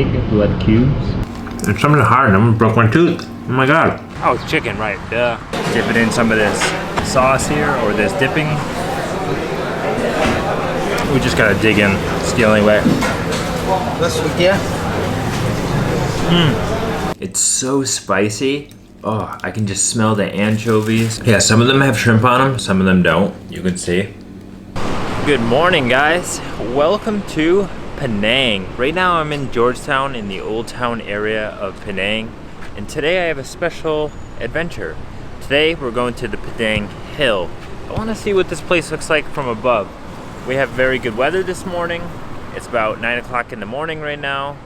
egg, blood cubes. And something hard. I almost broke my tooth. Oh my god. Oh, it's chicken, right? Duh. Dip it in some of this sauce here, or this dipping. We just gotta dig in. It's the only way. It's so spicy. Oh, I can just smell the anchovies. Yeah, some of them have shrimp on them, some of them don't. You can see. Good morning, guys. Welcome to Penang. Right now I'm in Georgetown in the Old Town area of Penang. And today I have a special adventure. Today we're going to the Penang Hill. I want to see what this place looks like from above. We have very good weather this morning. It's about 9 o'clock in the morning right now.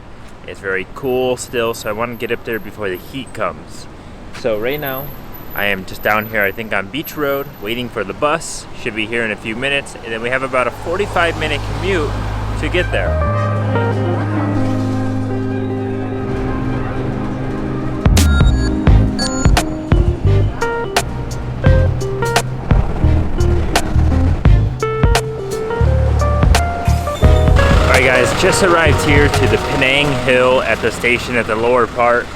It's very cool still, so I want to get up there before the heat comes. So right now, I am just down here, I think on Beach Road, waiting for the bus. Should be here in a few minutes, and then we have about a 45-minute commute to get there. Guys, just arrived here to the Penang Hill at the station at the lower part.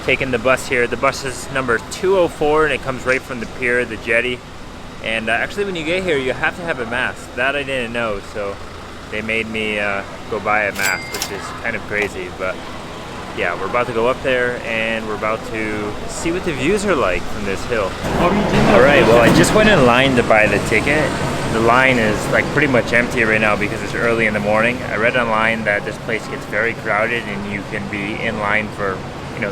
Taking the bus here. The bus is number 204 and it comes right from the pier, the jetty. And actually when you get here you have to have a mask. That I didn't know, so they made me go buy a mask, which is kind of crazy. But yeah, we're about to go up there and we're about to see what the views are like from this hill. Alright, well I just went in line to buy the ticket. The line is like pretty much empty right now because it's early in the morning. I read online that this place gets very crowded and you can be in line for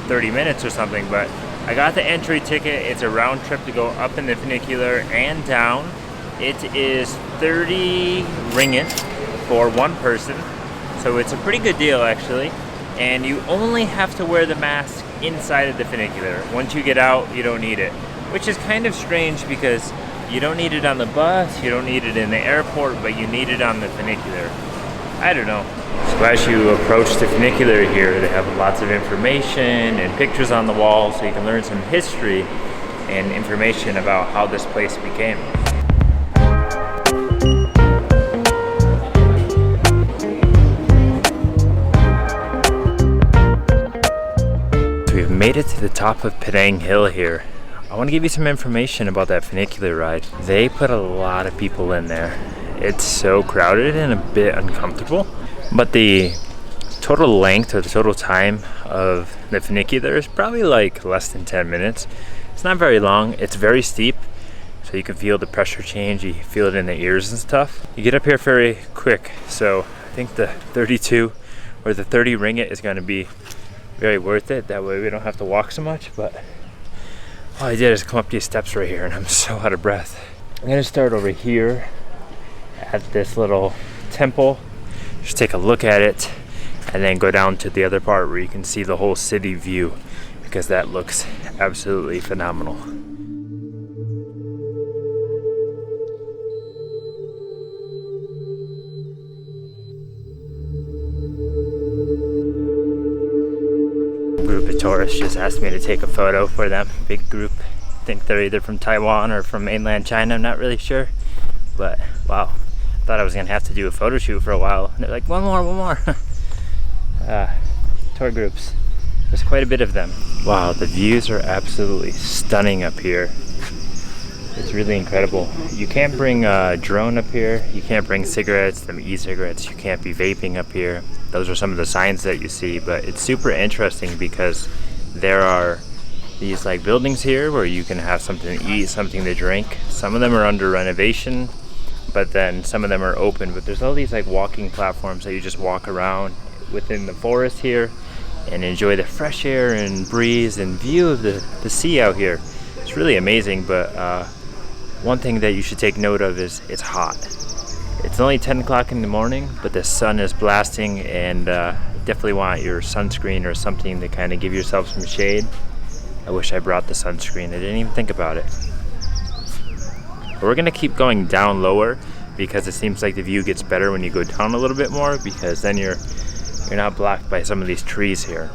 30 minutes or something, but I got the entry ticket. It's a round trip to go up in the funicular and down. It is 30 ringgit for one person, so it's a pretty good deal actually, and you only have to wear the mask inside of the funicular. Once you get out, you don't need it, which is kind of strange because you don't need it on the bus, you don't need it in the airport, but you need it on the funicular. I don't know. So as you approach the funicular here, they have lots of information and pictures on the wall so you can learn some history and information about how this place became. So we've made it to the top of Penang Hill here. I want to give you some information about that funicular ride. They put a lot of people in there. It's so crowded and a bit uncomfortable, but the total length or the total time of the funicular is probably like less than 10 minutes. It's not very long. It's very steep, so you can feel the pressure change. You feel it in the ears and stuff. You get up here very quick, so I think the 32 or the 30 ringgit is going to be very worth it. That way we don't have to walk so much, but all I did is come up these steps right here and I'm so out of breath. I'm gonna start over here at this little temple, just take a look at it, and then go down to the other part where you can see the whole city view, because that looks absolutely phenomenal. Tourists just asked me to take a photo for them. Big group. I think they're either from Taiwan or from mainland China. I'm not really sure. But wow, I thought I was gonna have to do a photo shoot for a while. And they're like, one more. Tour groups. There's quite a bit of them. Wow, the views are absolutely stunning up here. It's really incredible. You can't bring a drone up here. You can't bring cigarettes, them e-cigarettes. You can't be vaping up here. Those are some of the signs that you see, but it's super interesting because there are these like buildings here where you can have something to eat, something to drink. Some of them are under renovation, but then some of them are open. But there's all these like walking platforms that you just walk around within the forest here and enjoy the fresh air and breeze and view of the sea out here. It's really amazing, but one thing that you should take note of is it's hot. It's only 10 o'clock in the morning, but the sun is blasting, and definitely want your sunscreen or something to kind of give yourself some shade. I wish I brought the sunscreen. I didn't even think about it. But we're gonna keep going down lower because it seems like the view gets better when you go down a little bit more, because then you're not blocked by some of these trees here.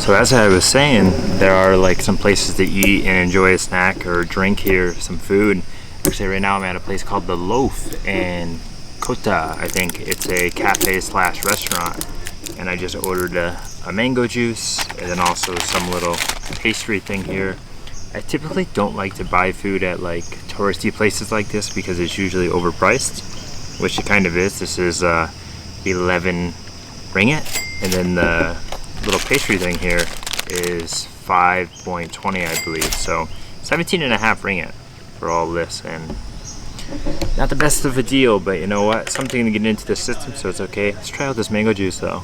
So as I was saying, there are like some places to eat and enjoy a snack or drink here, some food. Actually right now I'm at a place called The Loaf in Kota, I think. It's a cafe slash restaurant. And I just ordered a mango juice and then also some little pastry thing here. I typically don't like to buy food at like touristy places like this because it's usually overpriced, which it kind of is. This is 11 ringgit, and then the little pastry thing here is 5.20 I believe, so 17.5 ringgit for all this, and not the best of a deal, but you know what, something to get into the system, so it's okay. Let's try out this mango juice though.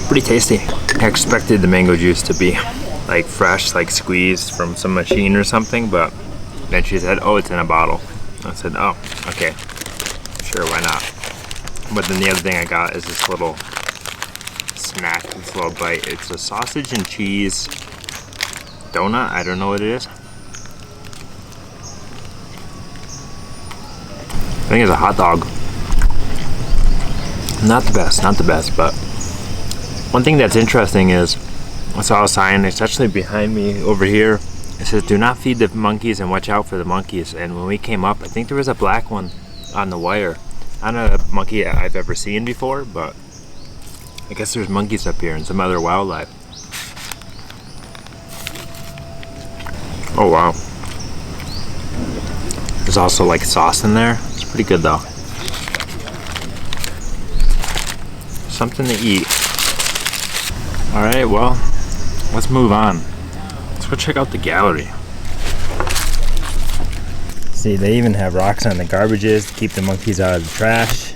Pretty tasty. I expected the mango juice to be like fresh, like squeezed from some machine or something, but then she said, oh, it's in a bottle. I said, oh, okay, sure, why not? But then the other thing I got is this little snack, this little bite. It's a sausage and cheese donut. I don't know what it is. I think it's a hot dog. Not the best, but one thing that's interesting is, I saw a sign, it's actually behind me over here. It says, do not feed the monkeys and watch out for the monkeys. And when we came up, I think there was a black one on the wire. Not a monkey I've ever seen before, but I guess there's monkeys up here and some other wildlife. Oh wow. There's also like sauce in there. It's pretty good though. Something to eat. Alright, well, let's move on. Let's go check out the gallery. See, they even have rocks on the garbages to keep the monkeys out of the trash.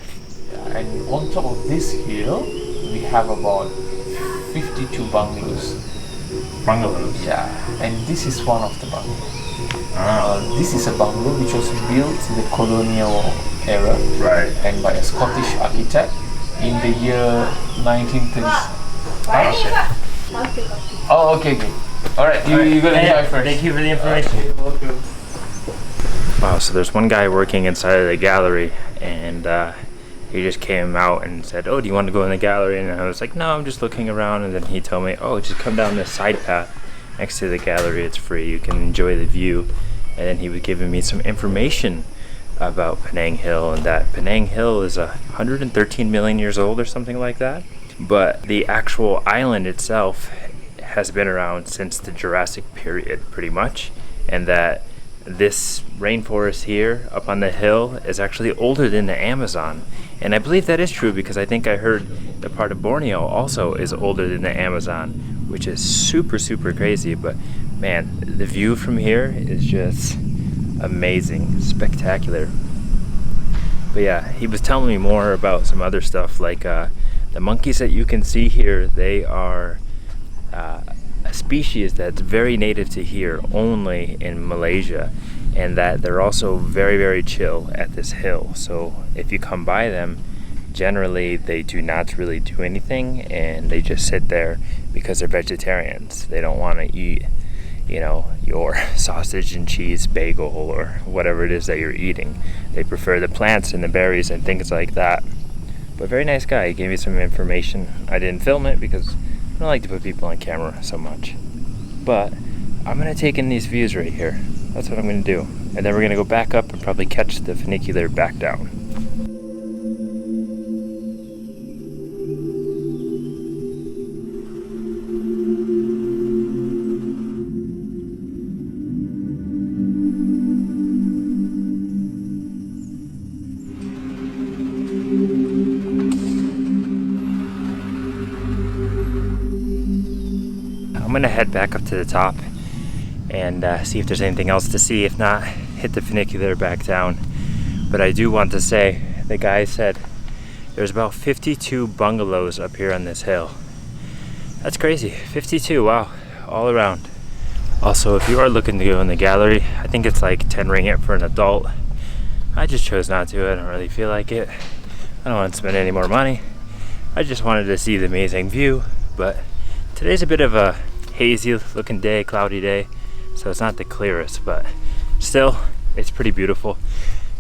And on top of this hill, we have about 52 bungalows. Bungalows? Yeah, and this is one of the bungalows. Ah. This is a bungalow which was built in the colonial era, Right. and by a Scottish architect in the year 1930s. Oh, okay. Alright, you gotta enjoy first. Thank you for the information. Okay, welcome. Wow, so there's one guy working inside of the gallery, and he just came out and said, oh, do you want to go in the gallery? And I was like, no, I'm just looking around. And then he told me, oh, just come down this side path next to the gallery. It's free. You can enjoy the view. And then he was giving me some information about Penang Hill, and that Penang Hill is 113 million years old or something like that. But the actual island itself has been around since the Jurassic period, pretty much. And that this rainforest here up on the hill is actually older than the Amazon. And I believe that is true because I think I heard the part of Borneo also is older than the Amazon, which is super, super crazy. But man, the view from here is just amazing, spectacular. But yeah, he was telling me more about some other stuff, like the monkeys that you can see here, they are a species that's very native to here, only in Malaysia, and that they're also very, very chill at this hill. So if you come by them, generally they do not really do anything, and they just sit there because they're vegetarians. They don't want to eat, you know, your sausage and cheese bagel or whatever it is that you're eating. They prefer the plants and the berries and things like that. But very nice guy. He gave me some information. I didn't film it because I don't like to put people on camera so much. But I'm going to take in these views right here. That's what I'm going to do. And then we're going to go back up and probably catch the funicular back down. I'm gonna head back up to the top and see if there's anything else to see. If not, hit the funicular back down. But I do want to say, the guy said there's about 52 bungalows up here on this hill. That's crazy, 52, wow, all around. Also, if you are looking to go in the gallery, I think it's like 10 ringgit for an adult. I just chose not to. I don't really feel like it. I don't want to spend any more money. I just wanted to see the amazing view, but today's a bit of a hazy looking day, cloudy day, so it's not the clearest, but still, it's pretty beautiful.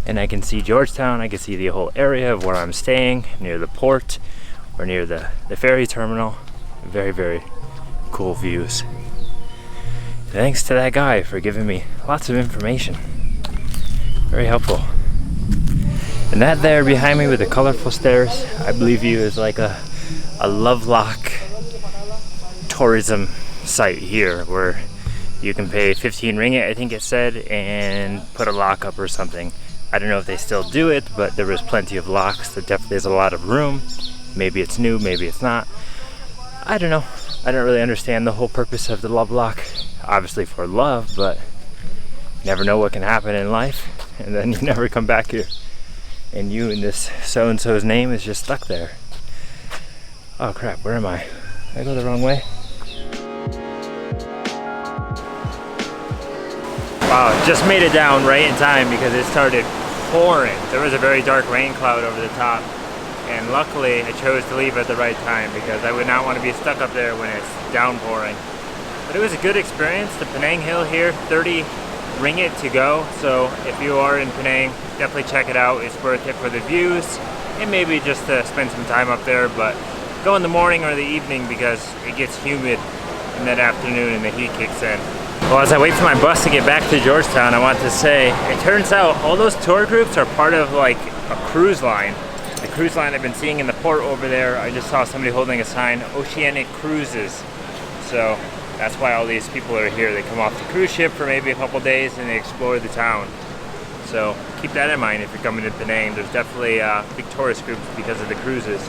and I can see Georgetown. I can see the whole area of where I'm staying, near the port or near the ferry terminal. Very, very cool views. Thanks to that guy for giving me lots of information. Very helpful. And that there behind me with the colorful stairs, I believe you is like a Lovelock tourism site here where you can pay 15 ringgit, I think it said, and put a lock up or something. I don't know if they still do it, but there was plenty of locks. There definitely is a lot of room. Maybe it's new, maybe it's not. I don't know. I don't really understand the whole purpose of the Lovelock. Obviously for love, but you never know what can happen in life, and then you never come back here. And you and this so-and-so's name is just stuck there. Oh crap, where am I? Did I go the wrong way? Wow, just made it down right in time because it started pouring. There was a very dark rain cloud over the top, and luckily I chose to leave at the right time because I would not want to be stuck up there when it's downpouring. But it was a good experience. The Penang Hill here, 30 ringgit to go, so if you are in Penang, definitely check it out. It's worth it for the views and maybe just to spend some time up there, but go in the morning or the evening because it gets humid in that afternoon and the heat kicks in. Well, as I wait for my bus to get back to Georgetown, I want to say, it turns out all those tour groups are part of like a cruise line. The cruise line I've been seeing in the port over there, I just saw somebody holding a sign, Oceanic Cruises. So that's why all these people are here. They come off the cruise ship for maybe a couple days and they explore the town. So keep that in mind if you're coming to Penang. There's definitely big tourist groups because of the cruises.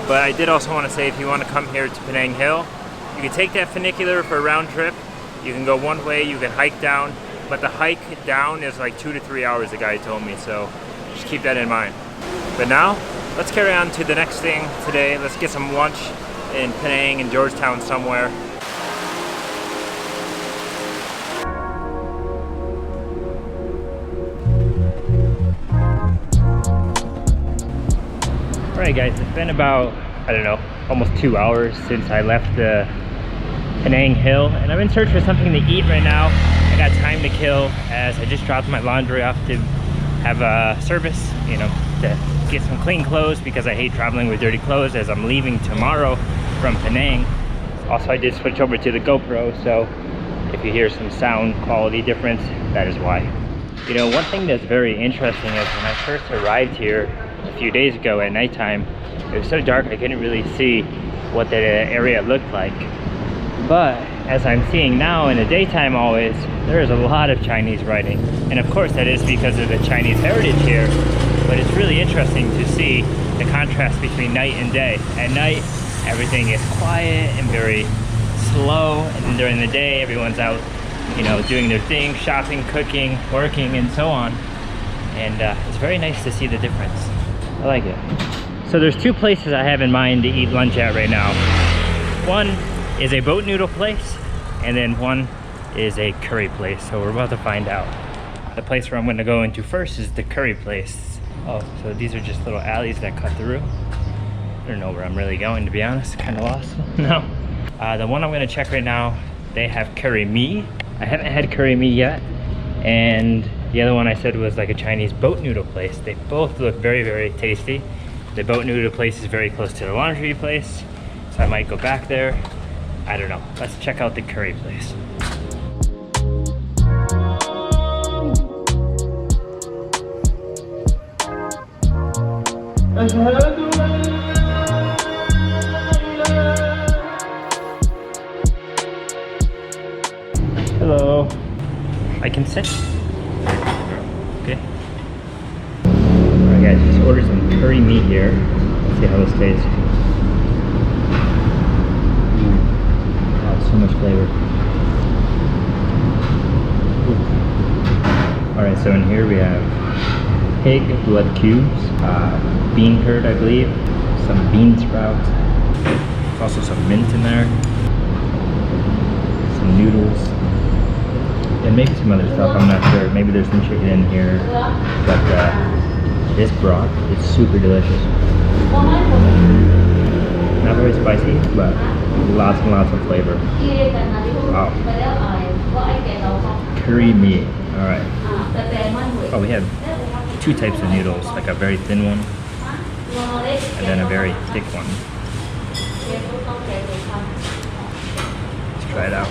But I did also want to say, if you want to come here to Penang Hill, you can take that funicular for a round trip. You can go one way, you can hike down, but the hike down is like 2 to 3 hours, the guy told me, so just keep that in mind. But now, let's carry on to the next thing today. Let's get some lunch in Penang and Georgetown somewhere. Alright guys, it's been about, I don't know, almost 2 hours since I left the Penang Hill, and I'm in search for something to eat right now. I got time to kill as I just dropped my laundry off to have a service, you know, to get some clean clothes because I hate traveling with dirty clothes as I'm leaving tomorrow from Penang. Also, I did switch over to the GoPro, so if you hear some sound quality difference, that is why. You know, one thing that's very interesting is when I first arrived here a few days ago at nighttime, it was so dark I couldn't really see what the area looked like. But as I'm seeing now in the daytime always, there is a lot of Chinese writing. And of course that is because of the Chinese heritage here. But it's really interesting to see the contrast between night and day. At night, everything is quiet and very slow. And then during the day, everyone's out, you know, doing their thing, shopping, cooking, working, and so on. And it's very nice to see the difference. I like it. So there's two places I have in mind to eat lunch at right now. One is a boat noodle place, and then one is a curry place, so we're about to find out. The place where I'm going to go into first is the curry place. Oh, so these are just little alleys that cut through. I don't know where I'm really going, to be honest. Kind of lost. No. The one I'm going to check right now, they have curry mee. I haven't had curry mee yet, and the other one I said was like a Chinese boat noodle place. They both look very, very tasty. The boat noodle place is very close to the laundry place, so I might go back there. I don't know. Let's check out the curry place. Hello. I can sit? Okay. Alright guys, just ordered some curry meat here. Let's see how this tastes. So much flavor. Alright, so in here we have pig blood cubes, bean curd I believe, some bean sprouts, there's also some mint in there, some noodles, and maybe some other stuff, I'm not sure. Maybe there's some chicken in here, but this broth is super delicious. Not very spicy, but lots and lots of flavor. Wow. Curry meat. Alright. Oh, we have two types of noodles, like a very thin one and then a very thick one. Let's try it out.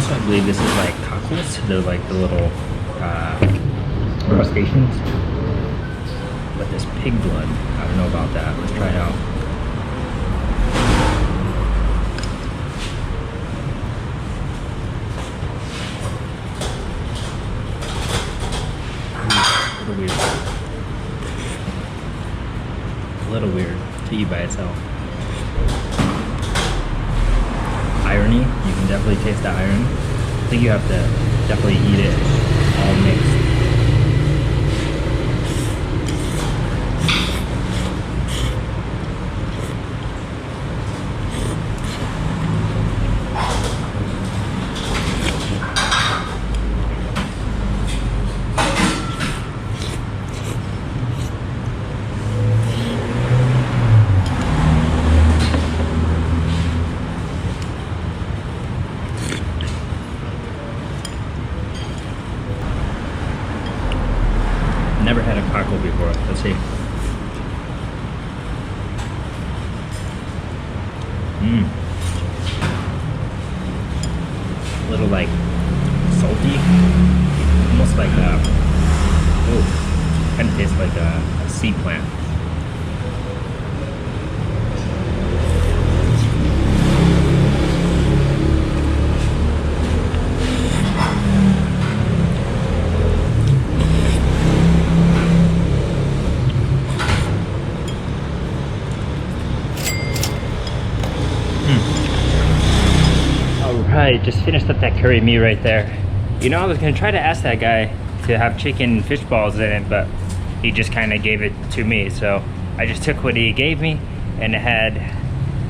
I believe this is like cockles. They're like the little crustaceans. But this pig blood, I don't know about that. Let's try it out. A little weird. A little weird to eat by itself. Irony, you can definitely taste the iron. I think you have to definitely eat it all mixed. Never had a cockle before. Let's see. A little like salty, almost like kind of tastes like a sea plant. Alright, just finished up that curry meat right there. You know, I was gonna try to ask that guy to have chicken fish balls in it, but he just kind of gave it to me. So I just took what he gave me, and it had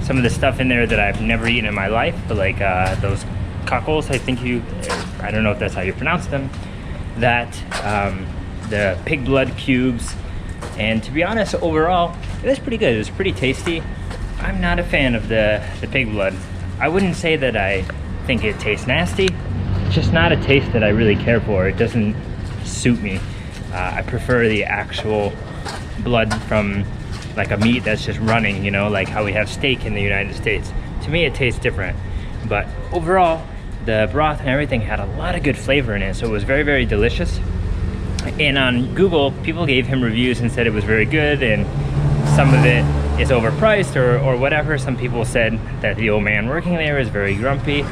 some of the stuff in there that I've never eaten in my life, but like those cockles, I don't know if that's how you pronounce them, that the pig blood cubes, and to be honest, overall, it was pretty good. It was pretty tasty. I'm not a fan of the pig blood. I wouldn't say that I think it tastes nasty. It's just not a taste that I really care for. It doesn't suit me. I prefer the actual blood from like a meat that's just running, you know, like how we have steak in the United States. To me, it tastes different. But overall, the broth and everything had a lot of good flavor in it, so it was very, very delicious. And on Google, people gave him reviews and said it was very good, and some of it is overpriced or whatever. Some people said that the old man working there is very grumpy.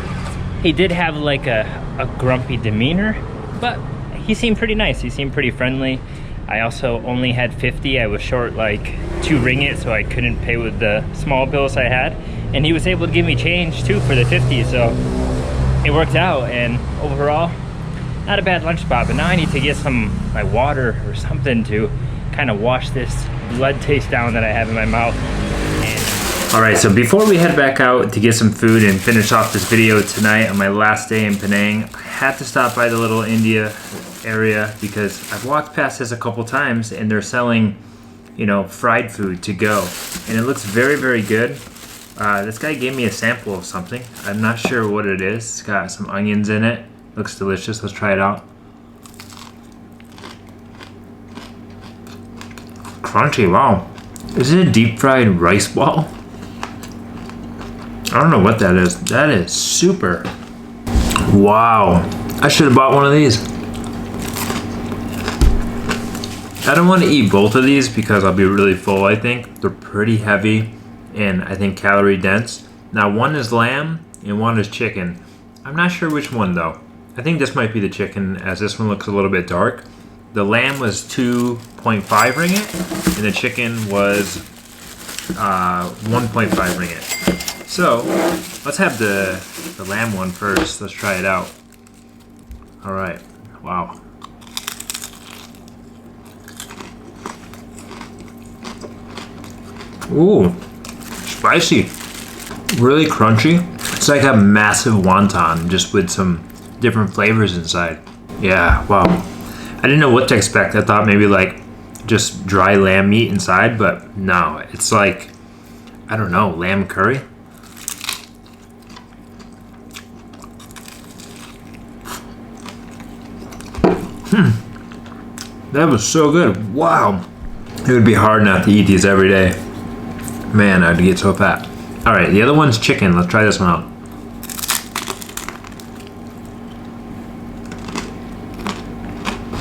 He did have like a grumpy demeanor, but he seemed pretty nice. He seemed pretty friendly. I also only had 50. I was short like 2 ringgit, so I couldn't pay with the small bills I had. And he was able to give me change too for the 50, so it worked out. And overall, not a bad lunch spot, but now I need to get some like water or something to kind of wash this blood taste down that I have in my mouth. All right, so before we head back out to get some food and finish off this video tonight on my last day in Penang, I had to stop by the little India area because I've walked past this a couple times and they're selling, you know, fried food to go. And it looks very, very good. This guy gave me a sample of something. I'm not sure what it is. It's got some onions in it. Looks delicious. Let's try it out. Crunchy, wow. Is it a deep fried rice ball? I don't know what that is. That is super. Wow. I should have bought one of these. I don't want to eat both of these because I'll be really full, I think. They're pretty heavy and I think calorie dense. Now one is lamb and one is chicken. I'm not sure which one though. I think this might be the chicken, as this one looks a little bit dark. The lamb was 2.5 ringgit and the chicken was 1.5 ringgit. So let's have the lamb one first. Let's try it out. All right, wow. Ooh, spicy, really crunchy. It's like a massive wonton just with some different flavors inside. Yeah, wow. I didn't know what to expect. I thought maybe like just dry lamb meat inside, but no, it's like, I don't know, lamb curry. That was so good. Wow. It would be hard not to eat these every day. Man, I'd get so fat. All right, the other one's chicken. Let's try this one out.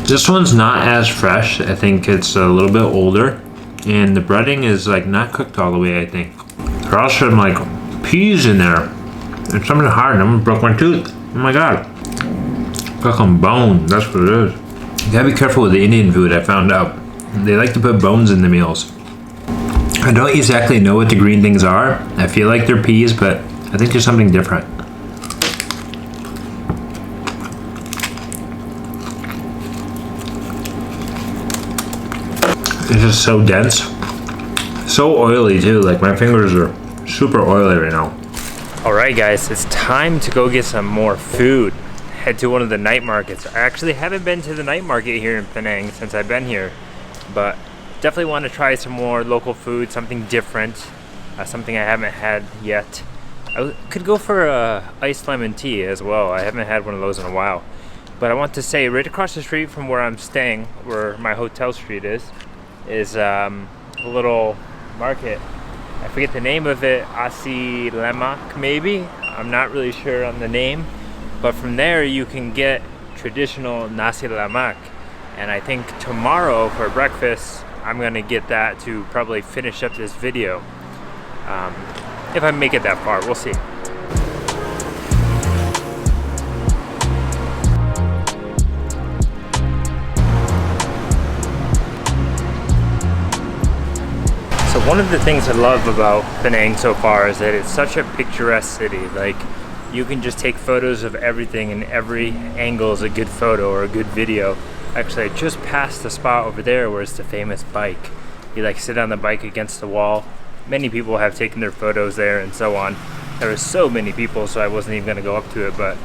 This one's not as fresh. I think it's a little bit older. And the breading is like not cooked all the way, I think. There are also some like peas in there. And something hard. I almost broke my tooth. Oh my God. Got some bone. That's what it is. You gotta be careful with the Indian food, I found out. They like to put bones in the meals. I don't exactly know what the green things are. I feel like they're peas, but I think there's something different. It's just so dense. So oily too, like my fingers are super oily right now. Alright guys, it's time to go get some more food. Head to one of the night markets. I actually haven't been to the night market here in Penang since I've been here, but definitely want to try some more local food, something different, something I haven't had yet. I could go for iced lemon tea as well. I haven't had one of those in a while. But I want to say right across the street from where I'm staying, where my hotel street is a little market. I forget the name of it, Lemak maybe? I'm not really sure on the name. But from there you can get traditional Nasi Lemak. And I think tomorrow for breakfast, I'm gonna get that to probably finish up this video. If I make it that far, we'll see. So one of the things I love about Penang so far is that it's such a picturesque city. Like, you can just take photos of everything, and every angle is a good photo or a good video. Actually, I just passed the spot over there where it's the famous bike. You like sit on the bike against the wall. Many people have taken their photos there and so on. There were so many people, so I wasn't even gonna go up to it, but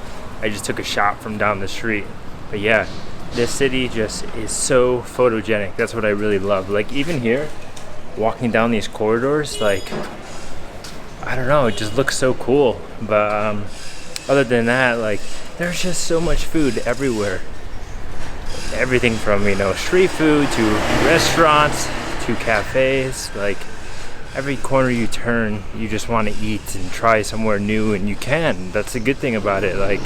I just took a shot from down the street. But yeah, this city just is so photogenic. That's what I really love. Like even here, walking down these corridors, like, I don't know, it just looks so cool. But other than that, like, there's just so much food everywhere. Everything from, you know, street food to restaurants to cafes. Like, every corner you turn, you just want to eat and try somewhere new, and you can. That's the good thing about it. Like,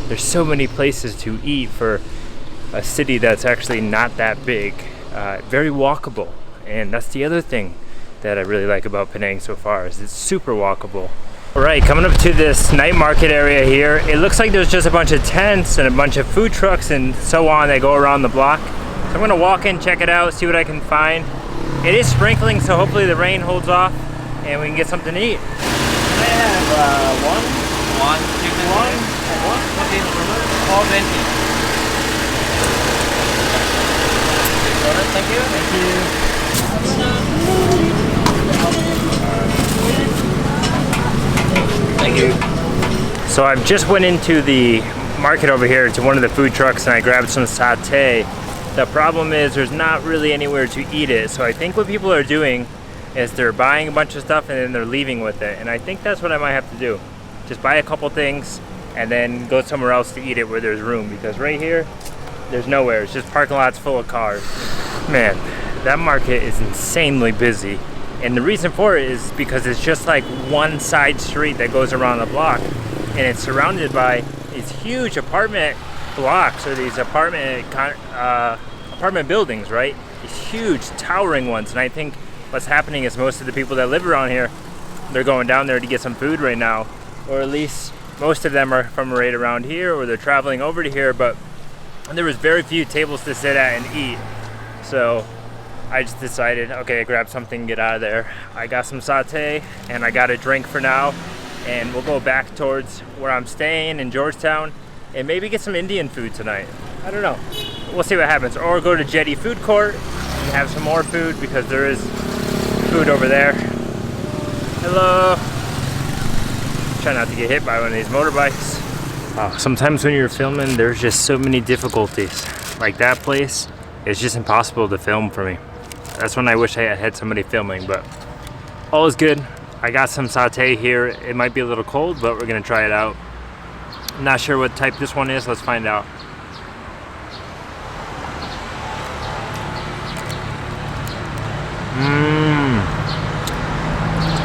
there's so many places to eat for a city that's actually not that big. Very walkable, and that's the other thing that I really like about Penang so far, is it's super walkable. Alright, coming up to this night market area here, it looks like there's just a bunch of tents and a bunch of food trucks and so on that go around the block. So I'm gonna walk in, check it out, see what I can find. It is sprinkling, so hopefully the rain holds off and we can get something to eat. I have one chicken, all 20. Thank you. Thank you. Thank you. So I just went into the market over here to one of the food trucks and I grabbed some satay. The problem is there's not really anywhere to eat it. So I think what people are doing is they're buying a bunch of stuff and then they're leaving with it. And I think that's what I might have to do. Just buy a couple things and then go somewhere else to eat it where there's room. Because right here, there's nowhere. It's just parking lots full of cars. Man, that market is insanely busy. And the reason for it is because it's just like one side street that goes around the block. And it's surrounded by these huge apartment blocks, or these apartment buildings, right? These huge towering ones. And I think what's happening is most of the people that live around here, they're going down there to get some food right now. Or at least most of them are from right around here, or they're traveling over to here. But there was very few tables to sit at and eat. So I just decided, okay, grab something, get out of there. I got some satay and I got a drink for now, and we'll go back towards where I'm staying in Georgetown and maybe get some Indian food tonight. I don't know. We'll see what happens. Or go to Jetty Food Court and have some more food, because there is food over there. Hello. Try not to get hit by one of these motorbikes. Sometimes when you're filming, there's just so many difficulties. Like that place, it's just impossible to film for me. That's when I wish I had somebody filming, but all is good. I got some satay here. It might be a little cold, but we're gonna try it out. I'm not sure what type this one is. Let's find out.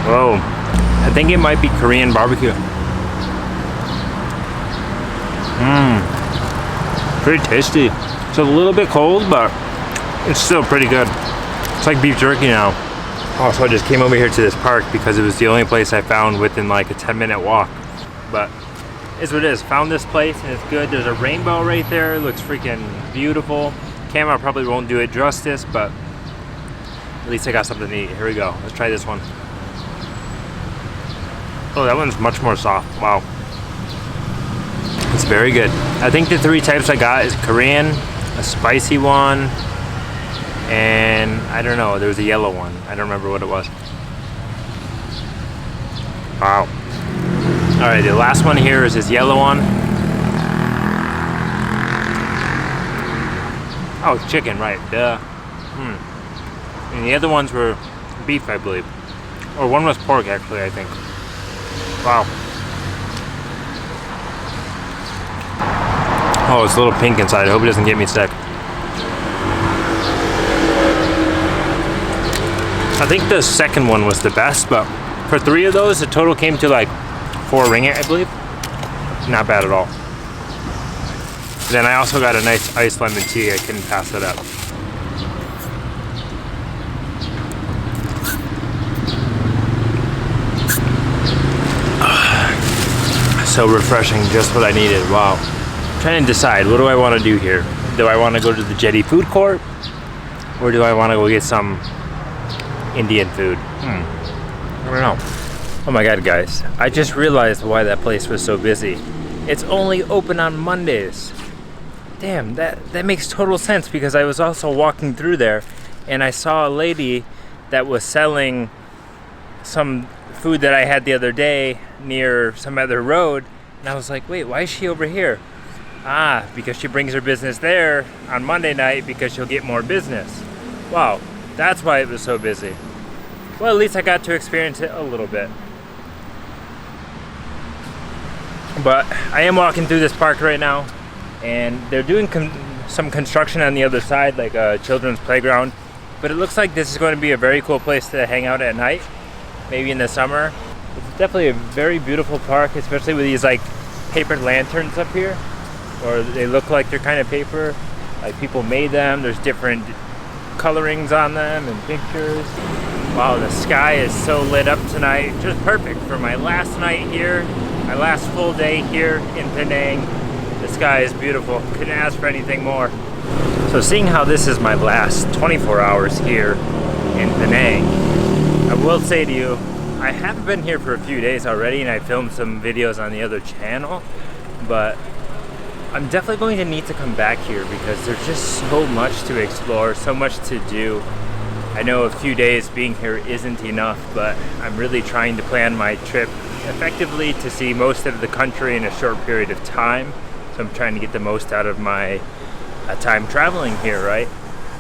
Whoa. I think it might be Korean barbecue. Pretty tasty. It's a little bit cold, but it's still pretty good. It's like beef jerky now. Also, I just came over here to this park because it was the only place I found within like a 10-minute walk. But it's what it is. Found this place and it's good. There's a rainbow right there. It looks freaking beautiful. Camera probably won't do it justice, but at least I got something to eat. Here we go. Let's try this one. Oh, that one's much more soft. Wow. It's very good. I think the 3 types I got is Korean, a spicy one, and I don't know, there was a yellow one. I don't remember what it was. Wow. Alright, the last one here is this yellow one. Oh, it's chicken, right, duh. And the other ones were beef, I believe. Or one was pork, actually, I think. Wow. Oh, it's a little pink inside. I hope it doesn't get me sick. I think the second one was the best, but for 3 of those, the total came to like 4 ringgit, I believe. Not bad at all. Then I also got a nice iced lemon tea. I couldn't pass it up. So refreshing, just what I needed. Wow. I'm trying to decide, what do I want to do here? Do I want to go to the Jetty food court? Or do I want to go get some Indian food? I don't know. Oh my god, guys. I just realized why that place was so busy. It's only open on Mondays. Damn, that makes total sense because I was also walking through there and I saw a lady that was selling some food that I had the other day near some other road, and I was like, wait, why is she over here? Ah, because she brings her business there on Monday night because she'll get more business. Wow, that's why it was so busy. Well, at least I got to experience it a little bit. But I am walking through this park right now, and they're doing some construction on the other side, like a children's playground. But it looks like this is going to be a very cool place to hang out at night. Maybe in the summer. It's definitely a very beautiful park, especially with these like paper lanterns up here, or they look like they're kind of paper, like people made them. There's different colorings on them and pictures. Wow, the sky is so lit up tonight, just perfect for my last night here, my last full day here in Penang. The sky is beautiful, couldn't ask for anything more. So seeing how this is my last 24 hours here in Penang, I will say to you, I haven't been here for a few days already, and I filmed some videos on the other channel, but I'm definitely going to need to come back here because there's just so much to explore, so much to do. I know a few days being here isn't enough, but I'm really trying to plan my trip effectively to see most of the country in a short period of time. So I'm trying to get the most out of my time traveling here, right?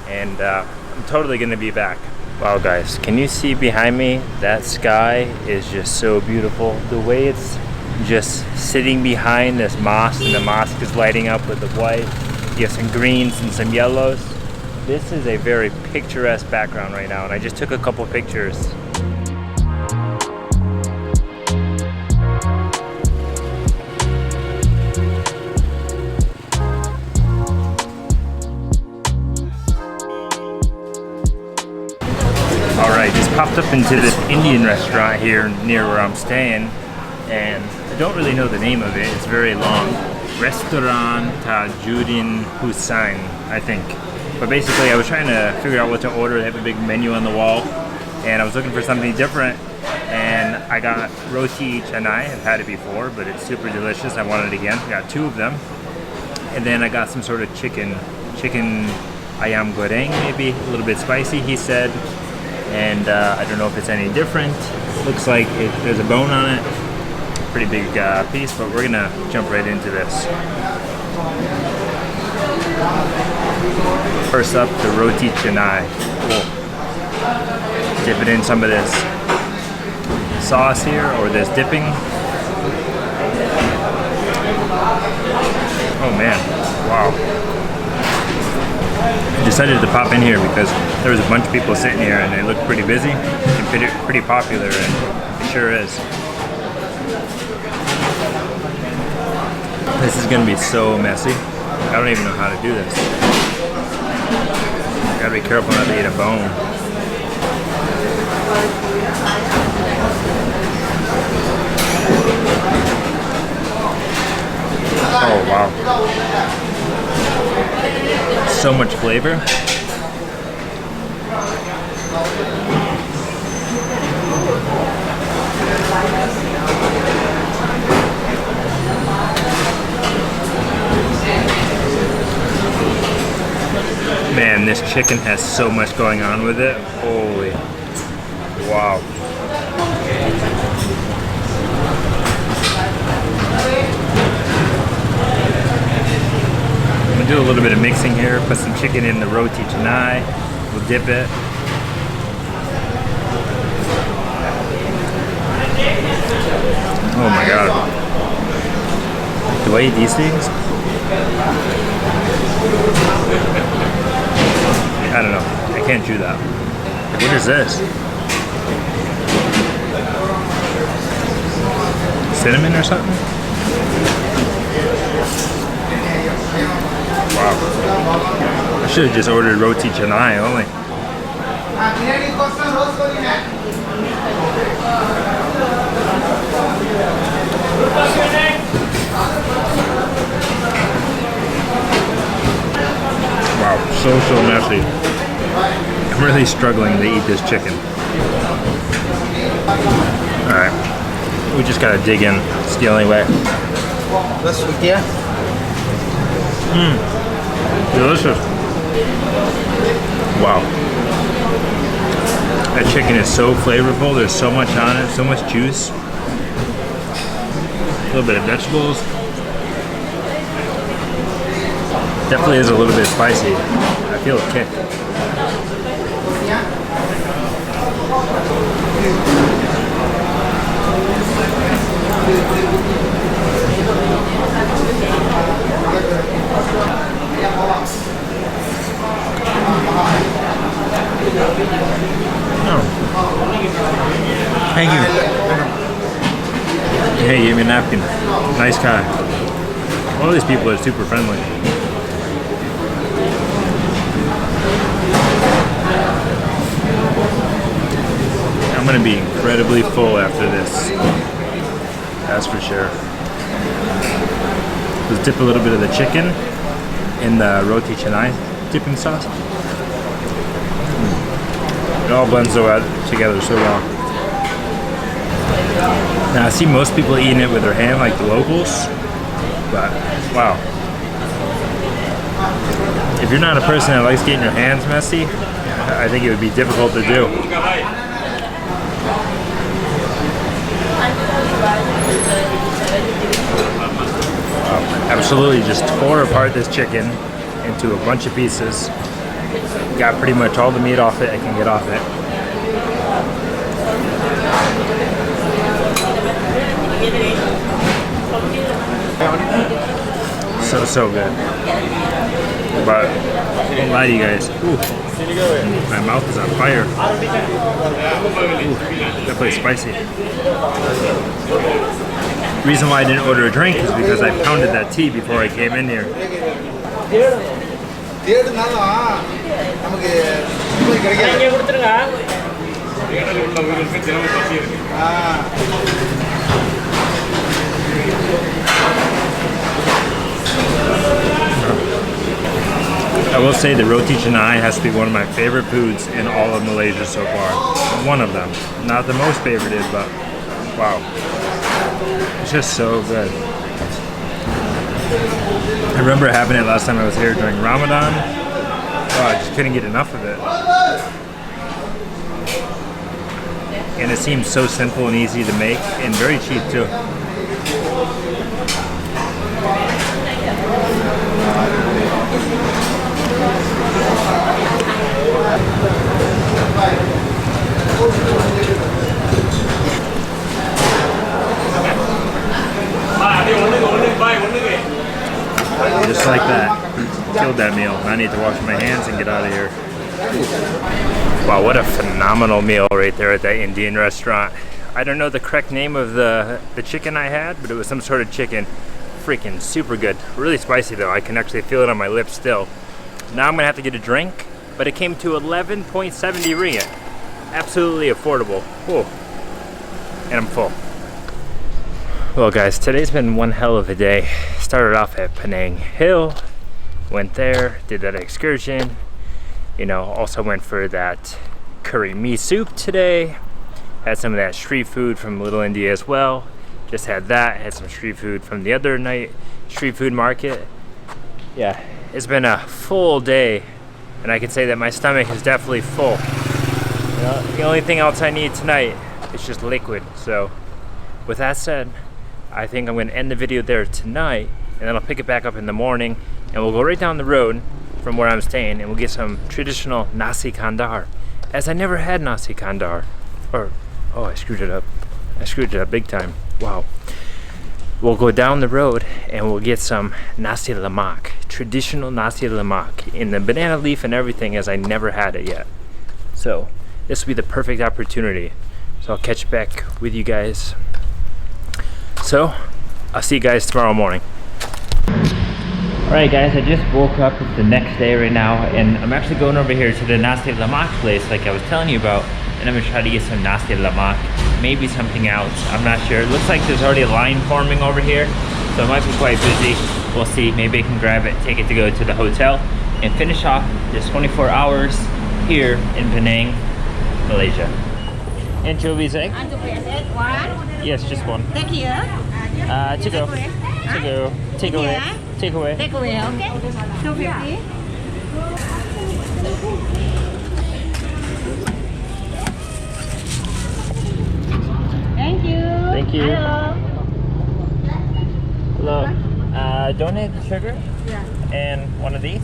And I'm totally going to be back. Wow, guys, can you see behind me? That sky is just so beautiful. The way it's just sitting behind this mosque, and the mosque is lighting up with the white. You have some greens and some yellows. This is a very picturesque background right now, and I just took a couple pictures. Alright, just popped up into this Indian restaurant here near where I'm staying, and I don't really know the name of it. It's very long. Restaurant Tajuddin Hussain, I think. But basically I was trying to figure out what to order. They have a big menu on the wall, and I was looking for something different, and I got roti canai. I've had it before, but it's super delicious. I wanted it again. I got 2 of them. And then I got some sort of chicken ayam goreng, maybe a little bit spicy, he said. And I don't know if it's any different. Looks like there's a bone on it. Pretty big piece, but we're gonna jump right into this. First up, the roti canai. Cool. Dip it in some of this sauce here, or this dipping. Oh man, wow. I decided to pop in here because there was a bunch of people sitting here and they looked pretty busy and pretty popular, and it sure is. This is gonna be so messy. I don't even know how to do this. Gotta be careful not to eat a bone. Oh wow. So much flavor. Man, this chicken has so much going on with it. Holy. Wow. I'm gonna do a little bit of mixing here. Put some chicken in the roti canai. We'll dip it. Oh my god. Do I eat these things? I don't know. I can't chew that. What is this? Cinnamon or something? Wow. I should have just ordered roti canai only. Wow, so messy. I'm really struggling to eat this chicken. Alright, we just gotta dig in. It's the only way. Delicious. Wow. That chicken is so flavorful. There's so much on it, so much juice. A little bit of vegetables. Definitely is a little bit spicy. I feel a kick. Oh. Thank you. Hey, gave me a napkin. Nice guy. All these people are super friendly. I'm gonna be incredibly full after this. That's for sure. Let's dip a little bit of the chicken in the roti canai dipping sauce. It all blends together so well. Now I see most people eating it with their hand, like the locals, but wow. If you're not a person that likes getting your hands messy, I think it would be difficult to do. Absolutely just tore apart this chicken into a bunch of pieces. Got pretty much all the meat off it I can get off it. So good. But I won't lie to you guys. Ooh, my mouth is on fire. Ooh, definitely spicy. The reason why I didn't order a drink is because I pounded that tea before I came in here. I will say the roti canai has to be one of my favorite foods in all of Malaysia so far. One of them. Not the most favorited, but wow. It's just so good. I remember having it last time I was here during Ramadan. Oh, I just couldn't get enough of it. And it seems so simple and easy to make and very cheap too. Just like that. Killed that meal. I need to wash my hands and get out of here. Wow, what a phenomenal meal right there at that Indian restaurant. I don't know the correct name of the chicken I had, but it was some sort of chicken. Freaking super good. Really spicy though. I can actually feel it on my lips still. Now I'm gonna have to get a drink, but it came to 11.70 ringgit. Absolutely affordable. Whoa. And I'm full. Well guys, today's been one hell of a day. Started off at Penang Hill, went there, did that excursion. You know, also went for that curry mee soup today. Had some of that street food from Little India as well. Just had that, had some street food from the other night, street food market. Yeah, it's been a full day, and I can say that my stomach is definitely full. You know, the only thing else I need tonight is just liquid. So with that said, I think I'm going to end the video there tonight, and then I'll pick it back up in the morning, and we'll go right down the road from where I'm staying, and we'll get some traditional Nasi Kandar, as I never had Nasi Kandar. Or, oh, I screwed it up. I screwed it up big time. Wow. We'll go down the road, and we'll get some Nasi Lemak, traditional Nasi Lemak, in the banana leaf and everything, as I never had it yet. So, this will be the perfect opportunity. So I'll catch back with you guys. So, I'll see you guys tomorrow morning. Alright guys, I just woke up. It's the next day right now, and I'm actually going over here to the Nasi Lemak place like I was telling you about, and I'm gonna try to get some Nasi Lemak, maybe something else. I'm not sure. It looks like there's already a line forming over here, so it might be quite busy. We'll see. Maybe I can grab it, take it to go to the hotel, and finish off this 24 hours here in Penang, Malaysia. Anchovies egg? Anchovies egg, one. Yes, just one. Take here. To go. To go. Take away. Take away. Take away, okay? 250. Thank you. Thank you. Hello. Hello. Donate the sugar Yeah. and one of these.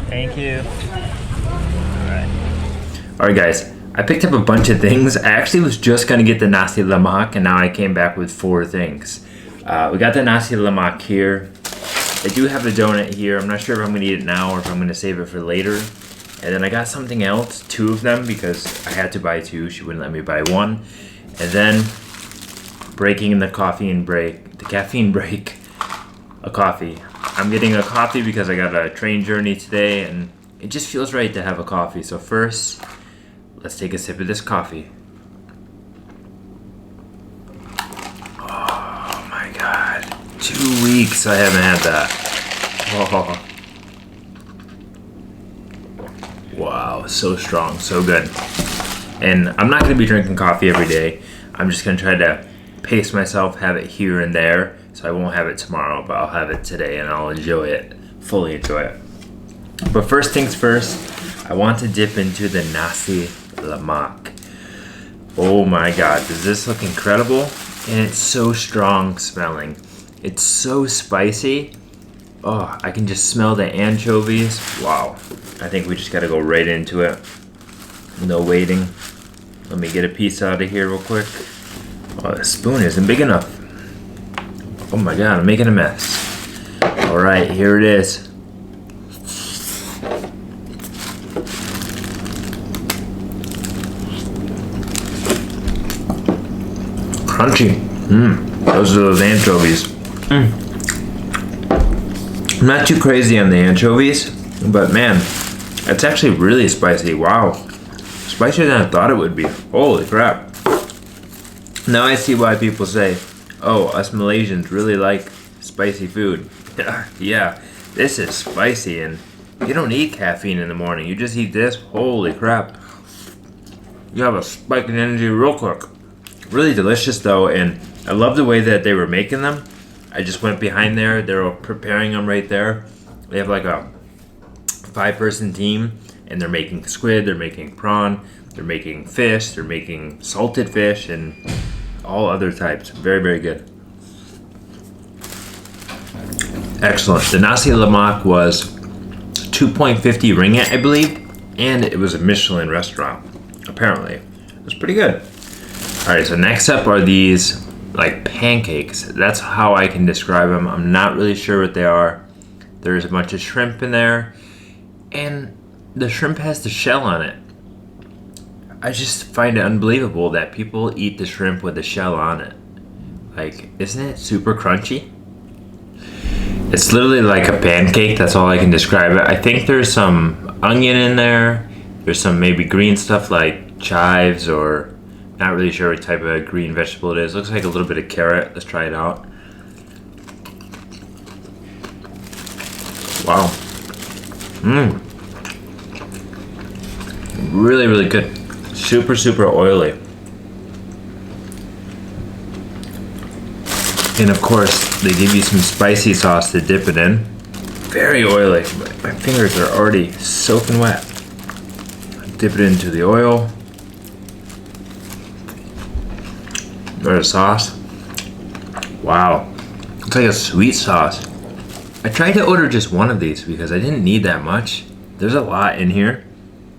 Thank you. Alright guys, I picked up a bunch of things. I actually was just gonna get the Nasi Lemak, and now I came back with 4 things. We got the Nasi Lemak here. I do have a donut here. I'm not sure if I'm gonna eat it now or if I'm gonna save it for later. And then I got something else, 2 of them, because I had to buy 2. She wouldn't let me buy 1. And then breaking in the caffeine break, a coffee. I'm getting a coffee because I got a train journey today, and it just feels right to have a coffee. So first, let's take a sip of this coffee. Oh my God, 2 weeks I haven't had that. Oh. Wow, so strong, so good. And I'm not gonna be drinking coffee every day. I'm just gonna try to pace myself, have it here and there. So I won't have it tomorrow, but I'll have it today, and I'll enjoy it, fully enjoy it. But first things first, I want to dip into the Nasi Lemak. Oh my God, does this look incredible? And it's so strong smelling. It's so spicy. Oh, I can just smell the anchovies. Wow. I think we just gotta go right into it. No waiting. Let me get a piece out of here real quick. Oh, the spoon isn't big enough. Oh my God, I'm making a mess. All right, here it is. Crunchy. Those are those anchovies. I'm not too crazy on the anchovies, but man, it's actually really spicy. Wow. Spicier than I thought it would be. Holy crap. Now I see why people say, oh, us Malaysians really like spicy food. Yeah, this is spicy, and you don't eat caffeine in the morning. You just eat this. Holy crap. You have a spike in energy real quick. Really delicious though, and I love the way that they were making them. I just went behind there. They were preparing them right there. They have like a 5-person team, and they're making squid, they're making prawn, they're making fish, they're making salted fish, and all other types. Very, very good. Excellent. The Nasi Lemak was 2.50 ringgit, I believe, and it was a Michelin restaurant, apparently. It was pretty good. All right, so next up are these like pancakes. That's how I can describe them. I'm not really sure what they are. There's a bunch of shrimp in there, and the shrimp has the shell on it. I just find it unbelievable that people eat the shrimp with the shell on it. Like, isn't it super crunchy? It's literally like a pancake, that's all I can describe it. I think there's some onion in there. There's some maybe green stuff like chives, or not really sure what type of green vegetable it is. Looks like a little bit of carrot. Let's try it out. Wow. Really, really good. Super, super oily. And of course, they give you some spicy sauce to dip it in. Very oily. My fingers are already soaking wet. Dip it into the oil. There's a sauce. Wow. It's like a sweet sauce. I tried to order just one of these because I didn't need that much. There's a lot in here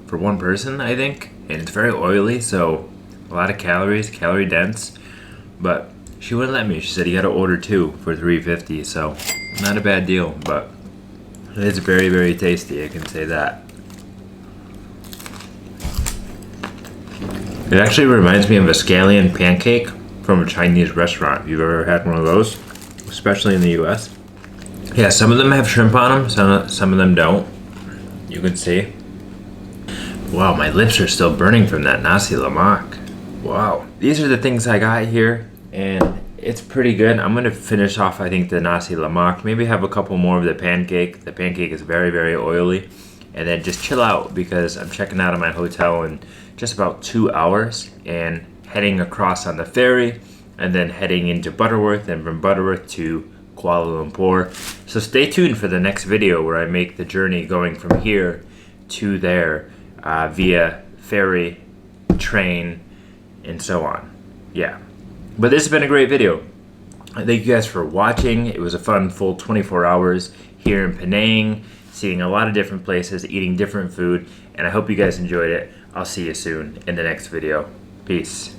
for one person, I think. And it's very oily, so a lot of calories, calorie dense. But she wouldn't let me. She said you gotta order 2 for $3.50, so not a bad deal, but it's very, very tasty, I can say that. It actually reminds me of a scallion pancake from a Chinese restaurant. If you've ever had one of those, especially in the US. Yeah, some of them have shrimp on them, some of them don't. You can see. Wow, my lips are still burning from that Nasi Lemak. Wow. These are the things I got here, and it's pretty good. I'm gonna finish off, I think, the Nasi Lemak. Maybe have a couple more of the pancake. The pancake is very, very oily. And then just chill out because I'm checking out of my hotel in just about 2 hours and heading across on the ferry and then heading into Butterworth, and from Butterworth to Kuala Lumpur. So stay tuned for the next video where I make the journey going from here to there via ferry, train, and so on. Yeah. But this has been a great video. Thank you guys for watching. It was a fun full 24 hours here in Penang, seeing a lot of different places, eating different food, and I hope you guys enjoyed it. I'll see you soon in the next video. Peace.